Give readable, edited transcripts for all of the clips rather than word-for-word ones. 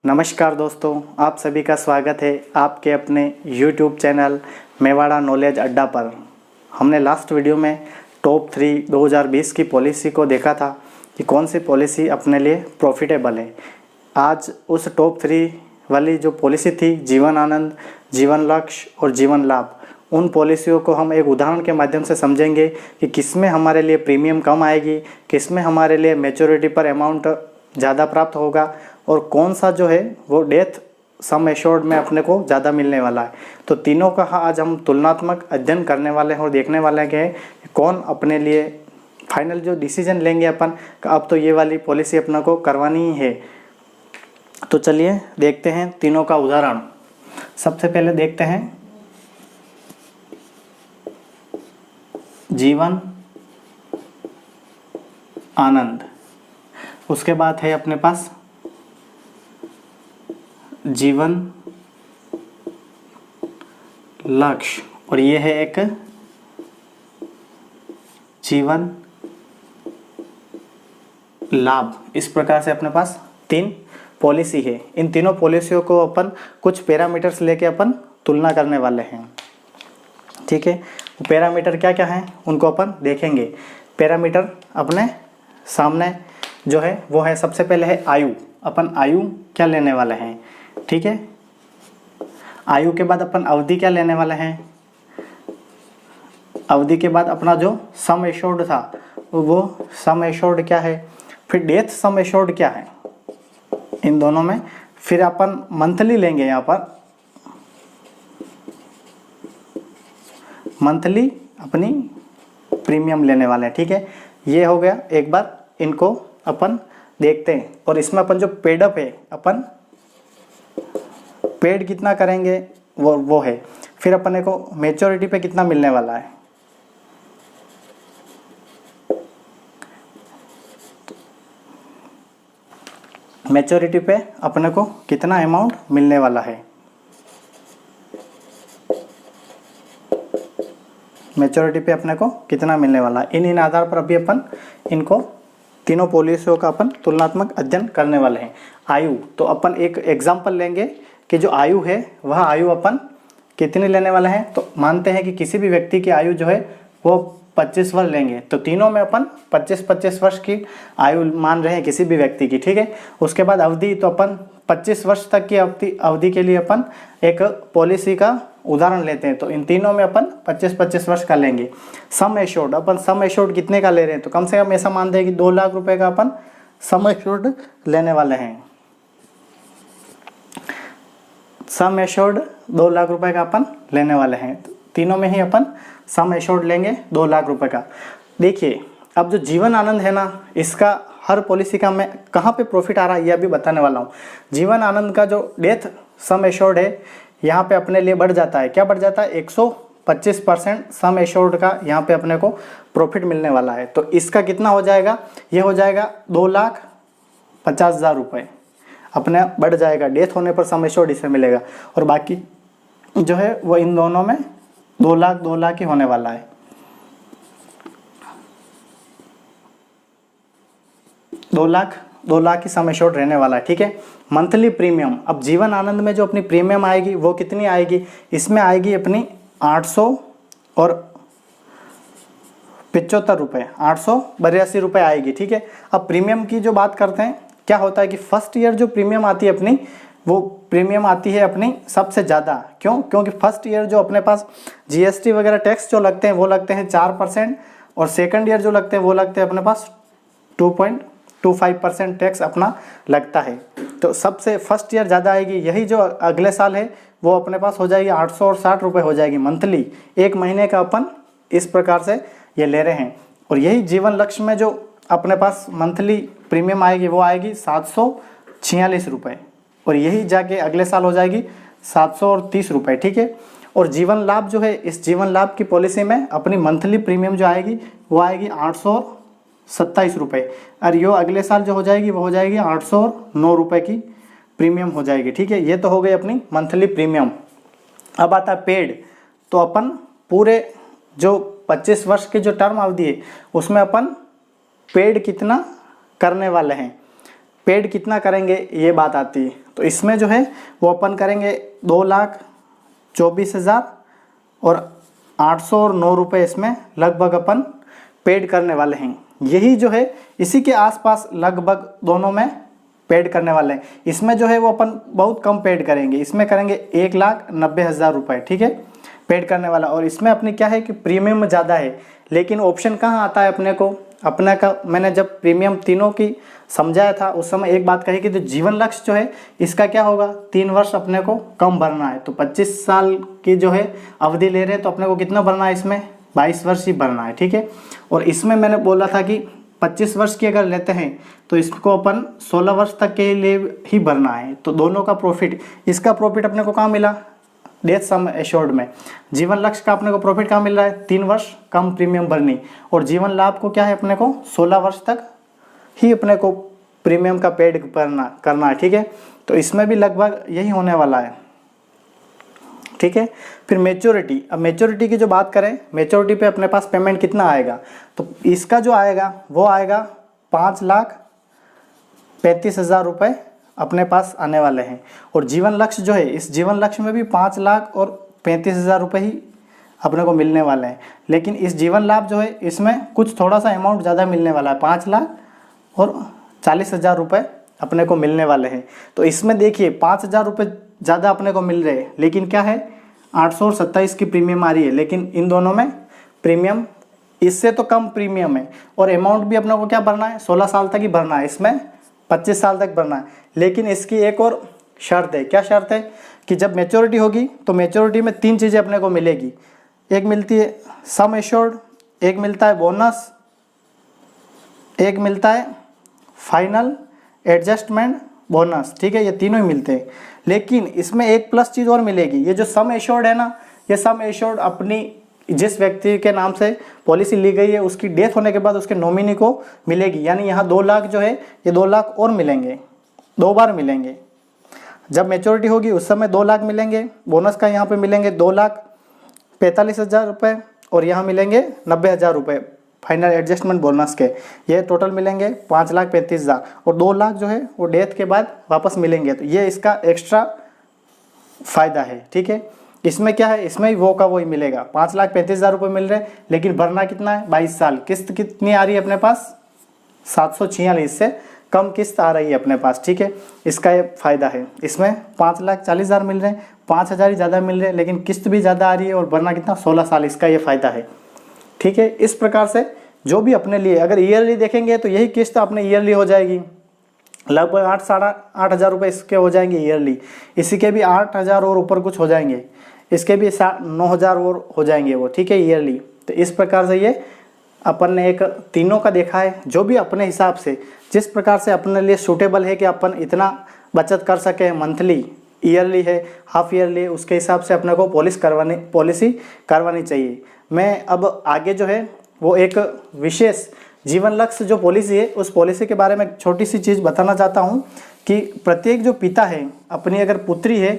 नमस्कार दोस्तों, आप सभी का स्वागत है आपके अपने YouTube चैनल मेवाड़ा नॉलेज अड्डा पर। हमने लास्ट वीडियो में टॉप 3 2020 की पॉलिसी को देखा था कि कौन सी पॉलिसी अपने लिए प्रॉफिटेबल है। आज उस टॉप 3 वाली जो पॉलिसी थी, जीवन आनंद, जीवन लक्ष्य और जीवन लाभ, उन पॉलिसियों को हम एक उदाहरण के माध्यम से समझेंगे कि किसमें हमारे लिए प्रीमियम कम आएगी, किसमें हमारे लिए मैच्योरिटी पर अमाउंट ज़्यादा प्राप्त होगा और कौन सा जो है वो डेथ सम एश्योर्ड में अपने को ज़्यादा मिलने वाला है। तो तीनों का आज हम तुलनात्मक अध्ययन करने वाले हैं और देखने वाले हैं कि कौन अपने लिए फाइनल जो डिसीजन लेंगे अपन, अब तो ये वाली पॉलिसी अपना को करवानी ही है। तो चलिए देखते हैं तीनों का उदाहरण। सबसे पहले देखते हैं जीवन आनंद, उसके बाद है अपने पास जीवन लक्ष्य और ये है एक जीवन लाभ। इस प्रकार से अपने पास 3 पॉलिसी है। इन तीनों पॉलिसियों को अपन कुछ पैरामीटर्स लेके अपन तुलना करने वाले हैं, ठीक है। पैरामीटर क्या क्या हैं उनको अपन देखेंगे। पैरामीटर अपने सामने जो है वो है, सबसे पहले है आयु। अपन आयु क्या लेने वाले हैं, ठीक है। आयु के बाद अपन अवधि क्या लेने वाले हैं। अवधि के बाद अपना जो सम एश्योर्ड था वो सम एश्योर्ड क्या है। फिर डेथ सम एश्योर्ड क्या है इन दोनों में। फिर अपन मंथली लेंगे, यहाँ पर मंथली अपनी प्रीमियम लेने वाले हैं, ठीक है। ये हो गया। एक बार इनको अपन देखते हैं और इसमें अपन जो पेड अप है, अपन पेड कितना करेंगे वो है। फिर अपन को मैच्योरिटी पे कितना मिलने वाला है। मैच्योरिटी पे अपने को कितना अमाउंट मिलने वाला है। मैच्योरिटी पे अपने को कितना मिलने वाला है। इन आधार पर अभी अपन इनको तीनों पॉलिसियों का अपन तुलनात्मक अध्ययन करने वाले हैं। आयु, तो अपन एक एग्जांपल लेंगे कि जो आयु है वह आयु अपन कितनी लेने वाले हैं। तो मानते हैं कि किसी भी व्यक्ति की आयु जो है वो 25 वर्ष लेंगे, तो तीनों में अपन 25-25 वर्ष की आयु मान रहे हैं किसी भी व्यक्ति की, ठीक है। उसके बाद अवधि, तो अपन 25 वर्ष तक की अवधि के लिए अपन एक पॉलिसी का उदाहरण लेते हैं। तो इन तीनों में अपन 25-25 वर्ष का लेंगे। सम एश्योर्ड, अपन सम एश्योर्ड कितने का ले रहे हैं, तो कम से कम ऐसा मानते हैं कि 2 लाख रुपए का अपन सम एश्योर्ड लेने वाले हैं। सम एश्योर्ड 2 लाख रुपए का अपन लेने वाले हैं। तीनों में ही अपन सम एश्योर्ड लेंगे 2 लाख रुपए का। देखिए, अब जो जीवन आनंद है ना, इसका हर पॉलिसी का मैं कहाँ पे प्रॉफिट आ रहा है ये अभी बताने वाला हूँ। जीवन आनंद का जो डेथ सम एश्योर्ड है, यहाँ पे अपने लिए बढ़ जाता है। क्या बढ़ जाता है, 125% सम एश्योर्ड का यहाँ पे अपने को प्रॉफिट मिलने वाला है। तो इसका कितना हो जाएगा, ये हो जाएगा 2,50,000 रुपये अपने बढ़ जाएगा। डेथ होने पर सम एश्योर्ड इसे मिलेगा और बाकी जो है वो इन दोनों में 2 लाख ही होने वाला है। 2 लाख की सम एश्योर्ड रहने वाला है, ठीक है। मंथली प्रीमियम, अब जीवन आनंद में जो अपनी प्रीमियम आएगी वो कितनी आएगी, इसमें आएगी अपनी 875 रुपये, 882 रुपये आएगी, ठीक है। अब प्रीमियम की जो बात करते हैं, क्या होता है कि फर्स्ट ईयर जो प्रीमियम आती है अपनी, वो प्रीमियम आती है अपनी सबसे ज़्यादा। क्यों, क्योंकि फर्स्ट ईयर जो अपने पास जीएसटी वगैरह टैक्स जो लगते हैं वो लगते हैं 4% और सेकंड ईयर जो लगते हैं वो लगते हैं अपने पास 2.25% टैक्स अपना लगता है। तो सबसे फर्स्ट ईयर ज़्यादा आएगी। यही जो अगले साल है वो अपने पास हो जाएगी 860 रुपये हो जाएगी मंथली। 1 महीने का अपन इस प्रकार से ये ले रहे हैं। और यही जीवन लक्ष्य में जो अपने पास मंथली प्रीमियम आएगी वो आएगी 746 रुपये और यही जाके अगले साल हो जाएगी 730 रुपये, ठीक है। और जीवन लाभ जो है, इस जीवन लाभ की पॉलिसी में अपनी मंथली प्रीमियम जो आएगी वो आएगी 827 रुपये और यो अगले साल जो हो जाएगी वो हो जाएगी 809 रुपये की प्रीमियम हो जाएगी, ठीक है। ये तो हो गई अपनी मंथली प्रीमियम। अब आता है पेड, तो अपन पूरे जो 25 वर्ष की जो टर्म अवधि है उसमें अपन पेड कितना करने वाले हैं, पेड कितना करेंगे ये बात आती है। तो इसमें जो है वो अपन करेंगे 2,24,000 और 809 इसमें लगभग अपन पेड करने वाले हैं। यही जो है इसी के आसपास लगभग दोनों में पेड करने वाले हैं। इसमें जो है वो अपन बहुत कम पेड करेंगे, इसमें करेंगे 1,90,000 रुपये, ठीक है, पेड करने वाला। और इसमें अपने क्या है कि प्रीमियम ज़्यादा है, लेकिन ऑप्शन कहाँ आता है अपने को, अपने का मैंने जब प्रीमियम तीनों की समझाया था उस समय एक बात कही कि जो जीवन लक्ष्य जो है इसका क्या होगा, 3 वर्ष अपने को कम भरना है। तो 25 साल की जो है अवधि ले रहे हैं तो अपने को कितना भरना है, इसमें 22 वर्ष ही भरना है, ठीक है। और इसमें मैंने बोला था कि 25 वर्ष की अगर लेते हैं तो इसको अपन 16 वर्ष तक के लिए ही भरना है। तो दोनों का प्रॉफिट, इसका प्रॉफिट अपने को कहाँ मिला, डेथ सम एश्योर्ड में। जीवन लक्ष्य का अपने को प्रॉफिट कहाँ मिल रहा है, 3 वर्ष कम प्रीमियम भरनी। और जीवन लाभ को क्या है अपने को 16 वर्ष तक ही अपने को प्रीमियम का पेड करना है, ठीक है। तो इसमें भी लगभग यही होने वाला है, ठीक है। फिर मेच्योरिटी, अब मेच्योरिटी की जो बात करें, मेच्योरिटी पे अपने पास पेमेंट कितना आएगा, तो इसका जो आएगा वो आएगा 5,35,000 रुपये अपने पास आने वाले हैं। और जीवन लक्ष्य जो है, इस जीवन लक्ष्य में भी 5,35,000 रुपये ही अपने को मिलने वाले हैं। लेकिन इस जीवन लाभ जो है इसमें कुछ थोड़ा सा अमाउंट ज़्यादा मिलने वाला है, 5,40,000 रुपये अपने को मिलने वाले हैं। तो इसमें देखिए 5,000 रुपये ज़्यादा अपने को मिल रहे हैं, लेकिन क्या है 827 की प्रीमियम आ रही है। लेकिन इन दोनों में प्रीमियम इससे तो कम प्रीमियम है। और अमाउंट भी अपने को क्या भरना है, 16 साल तक ही भरना है, इसमें 25 साल तक भरना है। लेकिन इसकी एक और शर्त है, क्या शर्त है कि जब मैच्योरिटी होगी तो मैच्योरिटी में 3 चीज़ें अपने को मिलेगी। एक मिलती है सम एश्योर्ड, एक मिलता है बोनस, एक मिलता है फाइनल एडजस्टमेंट बोनस, ठीक है, ये तीनों ही मिलते हैं। लेकिन इसमें एक प्लस चीज़ और मिलेगी, ये जो सम एश्योर्ड है ना, ये सम एश्योर्ड अपनी जिस व्यक्ति के नाम से पॉलिसी ली गई है उसकी डेथ होने के बाद उसके नॉमिनी को मिलेगी। यानी यहाँ 2 लाख जो है ये 2 लाख और मिलेंगे, 2 बार मिलेंगे। जब मैच्योरिटी होगी उस समय 2 लाख मिलेंगे, बोनस का यहाँ पे मिलेंगे 2,45,000 रुपये और यहाँ मिलेंगे 90,000 रुपये फाइनल एडजस्टमेंट बोनस के। ये टोटल मिलेंगे 5,35,000 और 2 लाख जो है वो डेथ के बाद वापस मिलेंगे। तो ये इसका एक्स्ट्रा फ़ायदा है, ठीक है। इसमें क्या है, इसमें वो का वही मिलेगा, 5,35,000 रुपये मिल रहे हैं, लेकिन भरना कितना है 22 साल। किस्त कितनी आ रही है अपने पास 746, इससे कम किस्त आ रही है अपने पास, ठीक है। इसका ये फ़ायदा है। इसमें 5,40,000 मिल रहे हैं, 5,000 ही ज़्यादा मिल रहे हैं, लेकिन किस्त भी ज़्यादा आ रही है और भरना कितना 16 साल, इसका ये फ़ायदा है, ठीक है। इस प्रकार से जो भी अपने लिए अगर ईयरली देखेंगे तो यही किस्त अपने ईयरली हो जाएगी, लगभग 8,500 रुपये इसके हो जाएंगे ईयरली। इसी के भी 8,000 और ऊपर कुछ हो जाएंगे, इसके भी 9,000 और हो जाएंगे वो, ठीक है, ईयरली। तो इस प्रकार से ये अपन ने एक तीनों का देखा है, जो भी अपने हिसाब से जिस प्रकार से अपने लिए सूटेबल है कि अपन इतना बचत कर सके, मंथली, ईयरली है, हाफ ईयरली, उसके हिसाब से अपने को पॉलिसी करवानी चाहिए। मैं अब आगे जो है वो एक विशेष जीवन लक्ष्य जो पॉलिसी है उस पॉलिसी के बारे में एक छोटी सी चीज़ बताना चाहता हूँ कि प्रत्येक जो पिता है, अपनी अगर पुत्री है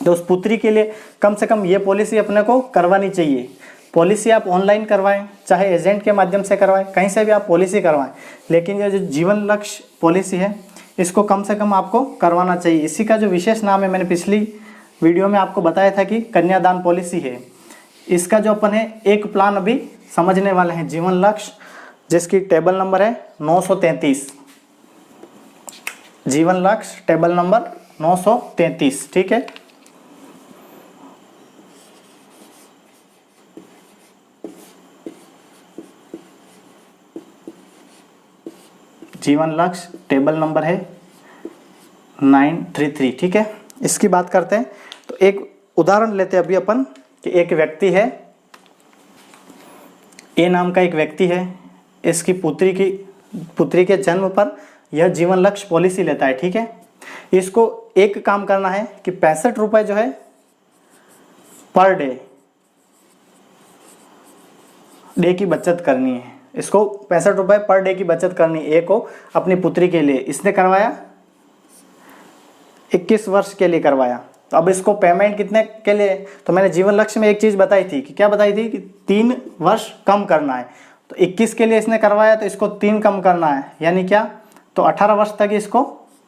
तो उस पुत्री के लिए कम से कम ये पॉलिसी अपने को करवानी चाहिए। पॉलिसी आप ऑनलाइन करवाएं, चाहे एजेंट के माध्यम से करवाएं, कहीं से भी आप पॉलिसी करवाएं, लेकिन ये जो जीवन लक्ष्य पॉलिसी है इसको कम से कम आपको करवाना चाहिए। इसी का जो विशेष नाम है, मैंने पिछली वीडियो में आपको बताया था कि कन्यादान पॉलिसी है। इसका जो अपन है एक प्लान अभी समझने वाले हैं, जीवन लक्ष्य, जिसकी टेबल नंबर है 933, जीवन लक्ष्य टेबल नंबर 933, ठीक है। जीवन लक्ष्य टेबल नंबर है 933, ठीक है। इसकी बात करते हैं तो एक उदाहरण लेते हैं अभी अपन कि एक व्यक्ति है, ए नाम का एक व्यक्ति है, इसकी पुत्री के जन्म पर यह जीवन लक्ष्य पॉलिसी लेता है, ठीक है। इसको एक काम करना है कि 65 रुपये जो है पर डे की बचत करनी है। इसको 65 रुपये पर डे की बचत करनी है ए को अपनी पुत्री के लिए। इसने करवाया 21 वर्ष के लिए करवाया। तो अब इसको पेमेंट कितने के लिए, तो मैंने जीवन लक्ष्य में एक चीज़ बताई थी कि क्या बताई थी कि 3 वर्ष कम करना है। तो 21 के लिए इसने करवाया तो इसको 3 कम करना है, यानी क्या, तो 18 वर्ष तक इसको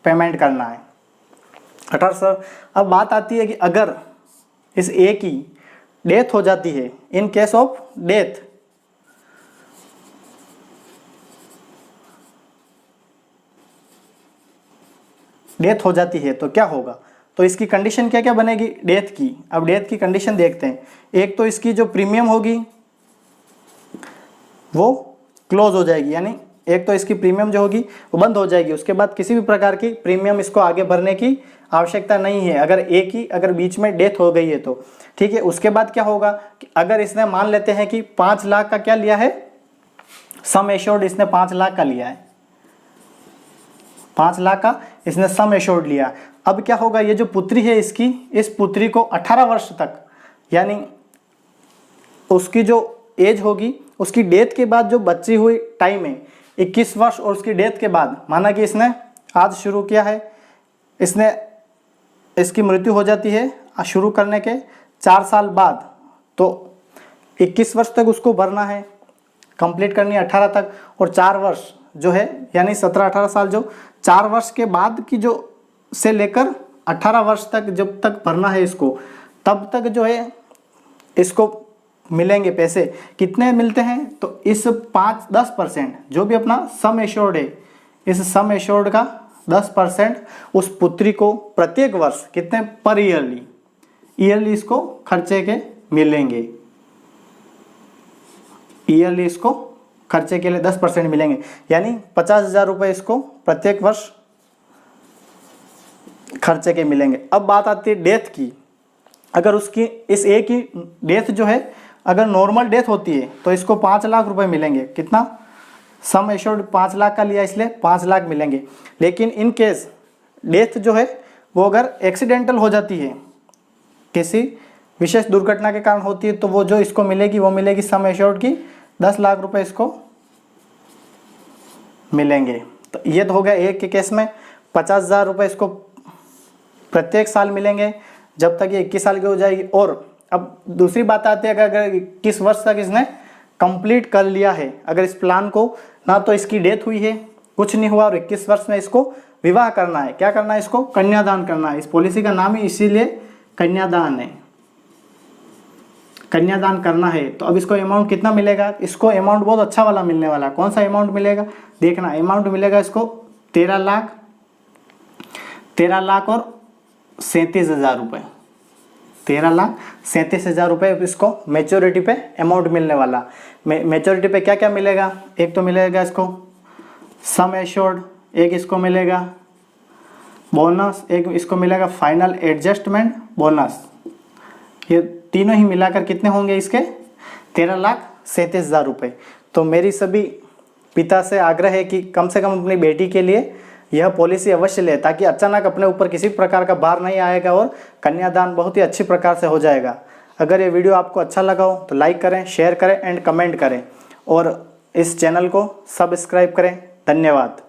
पेमेंट करना है, 1800। अब बात आती है कि अगर इस ए की डेथ हो जाती है, in case of death, death हो जाती है तो क्या होगा, तो इसकी कंडीशन क्या क्या बनेगी डेथ की। अब डेथ की कंडीशन देखते हैं। एक तो इसकी जो प्रीमियम होगी वो क्लोज हो जाएगी, यानी एक तो इसकी प्रीमियम जो होगी वो बंद हो जाएगी, उसके बाद किसी भी प्रकार की प्रीमियम इसको आगे भरने की आवश्यकता नहीं है अगर एक ही अगर बीच में डेथ हो गई है तो, ठीक है। उसके बाद क्या होगा कि अगर इसने मान लेते हैं कि 5 लाख का क्या लिया है, सम एश्योर्ड इसने 5 लाख का लिया है, 5 लाख का इसने सम एश्योर्ड लिया। अब क्या होगा, ये जो पुत्री है इसकी, इस पुत्री को 18 वर्ष तक, यानी उसकी जो एज होगी, उसकी डेथ के बाद जो बची हुई टाइम है 21 वर्ष, और उसकी डेथ के बाद माना कि इसने आज शुरू किया है, इसने इसकी मृत्यु हो जाती है शुरू करने के 4 साल बाद, तो 21 वर्ष तक उसको भरना है, कंप्लीट करनी है 18 तक, और 4 वर्ष जो है यानी 17-18 साल जो 4 वर्ष के बाद की जो से लेकर 18 वर्ष तक जब तक भरना है इसको, तब तक जो है इसको मिलेंगे पैसे। कितने मिलते हैं, तो इस 5-10% जो भी अपना सम एश्योर्ड है, इस सम एश्योर्ड का 10% उस पुत्री को प्रत्येक वर्ष कितने पर ईयरली इसको खर्चे के मिलेंगे, ईयरली इसको खर्चे के लिए 10% मिलेंगे, यानी 50,000 रुपये इसको प्रत्येक वर्ष खर्चे के मिलेंगे। अब बात आती है डेथ की। अगर उसकी इस ए की डेथ जो है अगर नॉर्मल डेथ होती है तो इसको 5 लाख रुपए मिलेंगे। कितना, सम एश्योर्ड 5 लाख का लिया इसलिए 5 लाख मिलेंगे। लेकिन इन केस डेथ जो है वो अगर एक्सीडेंटल हो जाती है, किसी विशेष दुर्घटना के कारण होती है, तो वो जो इसको मिलेगी वो मिलेगी सम एश्योर्ड की 10 लाख रुपए इसको मिलेंगे। तो ये तो हो गया एक के केस में 50,000 रुपये इसको प्रत्येक साल मिलेंगे जब तक ये 21 साल की हो जाएगी। और अब दूसरी बात आती है कि अगर 21 वर्ष तक इसने कंप्लीट कर लिया है, अगर इस प्लान को, ना तो इसकी डेथ हुई है, कुछ नहीं हुआ, और 21 वर्ष में इसको विवाह करना है, क्या करना है, इसको कन्यादान करना है। इस पॉलिसी का नाम ही इसीलिए कन्यादान है, कन्यादान करना है। तो अब इसको अमाउंट कितना मिलेगा, इसको अमाउंट बहुत अच्छा वाला मिलने वाला। कौन सा अमाउंट मिलेगा, देखना, अमाउंट मिलेगा इसको 13 लाख और 37,000 रुपये, 13,37,000 रुपये इसको मैच्योरिटी पे अमाउंट मिलने वाला। मैच्योरिटी पे क्या क्या मिलेगा, एक तो मिलेगा इसको सम एश्योर्ड, एक इसको मिलेगा बोनस, एक इसको मिलेगा फाइनल एडजस्टमेंट बोनस। ये तीनों ही मिलाकर कितने होंगे इसके 13,37,000 रुपये। तो मेरी सभी पिता से आग्रह है कि कम से कम अपनी बेटी के लिए यह पॉलिसी अवश्य ले, ताकि अचानक अपने ऊपर किसी प्रकार का भार नहीं आएगा और कन्यादान बहुत ही अच्छी प्रकार से हो जाएगा। अगर ये वीडियो आपको अच्छा लगा हो तो लाइक करें, शेयर करें एंड कमेंट करें, और इस चैनल को सब्सक्राइब करें। धन्यवाद।